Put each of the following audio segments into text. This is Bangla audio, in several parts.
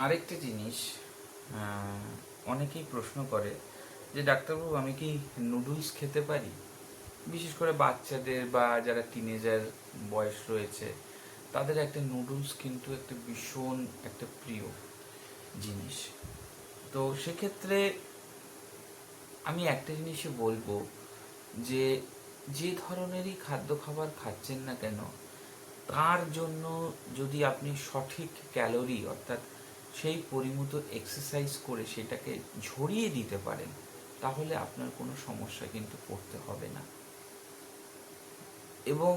আরেকটা জিনিস, অনেকেই প্রশ্ন করে যে ডাক্তারবাবু আমি কি নুডলস খেতে পারি? বিশেষ করে বাচ্চাদের বা যারা টিনেজার বয়স রয়েছে তাদের একটা নুডলস কিন্তু একটা ভীষণ একটা প্রিয় জিনিস। তো সেক্ষেত্রে আমি একটা জিনিসই বলবো যে যে ধরনেরই খাদ্য খাবার খাচ্ছেন না কেন তার জন্য যদি আপনি সঠিক ক্যালোরি অর্থাৎ সেই পরিমিত এক্সারসাইজ করে সেটাকে ঝরিয়ে দিতে পারেন তাহলে আপনার কোনো সমস্যা কিন্তু পড়তে হবে না। এবং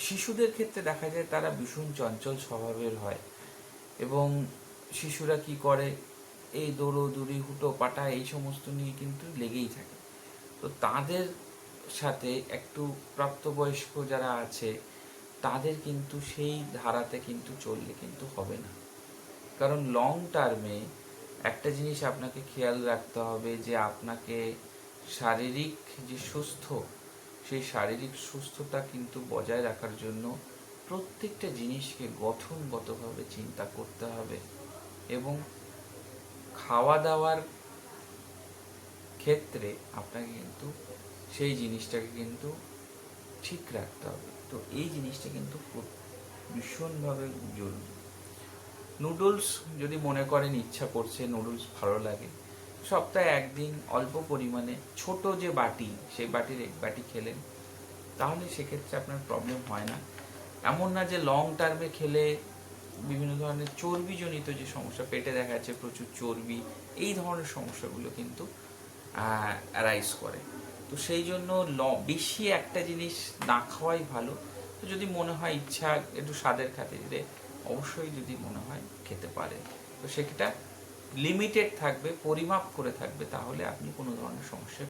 শিশুদের ক্ষেত্রে দেখা যায় তারা ভীষণ চঞ্চল স্বভাবের হয় এবং শিশুরা কি করে এই দৌড়োদৌড়ি হুটো পাটা এই সমস্ত নিয়ে কিন্তু লেগেই থাকে। তো তাদের সাথে একটু প্রাপ্তবয়স্ক যারা আছে তাদের কিন্তু সেই ধারাতে কিন্তু চললে কিন্তু হবে না। কারণ লং টার্মে একটা জিনিস আপনাকে খেয়াল রাখতে হবে যে আপনাকে শারীরিক যে সুস্থ সেই শারীরিক সুস্থতা কিন্তু বজায় রাখার জন্য প্রত্যেকটা জিনিসকে গঠনগতভাবে চিন্তা করতে হবে এবং খাওয়া দাওয়ার ক্ষেত্রে আপনাকে কিন্তু সেই জিনিসটাকে কিন্তু ঠিক রাখতে হবে। তো এই জিনিসটা কিন্তু খুব ভীষণভাবে জরুরি। নুডলস যদি মনে করেন ইচ্ছা করছে নুডলস ভালো লাগে, সপ্তাহে একদিন অল্প পরিমাণে ছোট যে বাটি সেই বাটির এক বাটি খেলেন তাহলে সেক্ষেত্রে আপনার প্রবলেম হয় না। এমন না যে লং টার্মে খেলে বিভিন্ন ধরনের চর্বিজনিত যে সমস্যা, পেটে দেখা যাচ্ছে প্রচুর চর্বি, এই ধরনের সমস্যাগুলো কিন্তু অ্যারাইজ করে। তো সেই জন্য বেশি একটা জিনিস না খাওয়াই ভালো। তো যদি মনে হয় ইচ্ছা একটু স্বাদের খাতিরে অবশ্যই যদি মনে হয় খেতে পারে, তো সেটা লিমিটেড থাকবে, পরিমাপ করে থাকবে, তাহলে আপনি কোনো ধরনের সমস্যা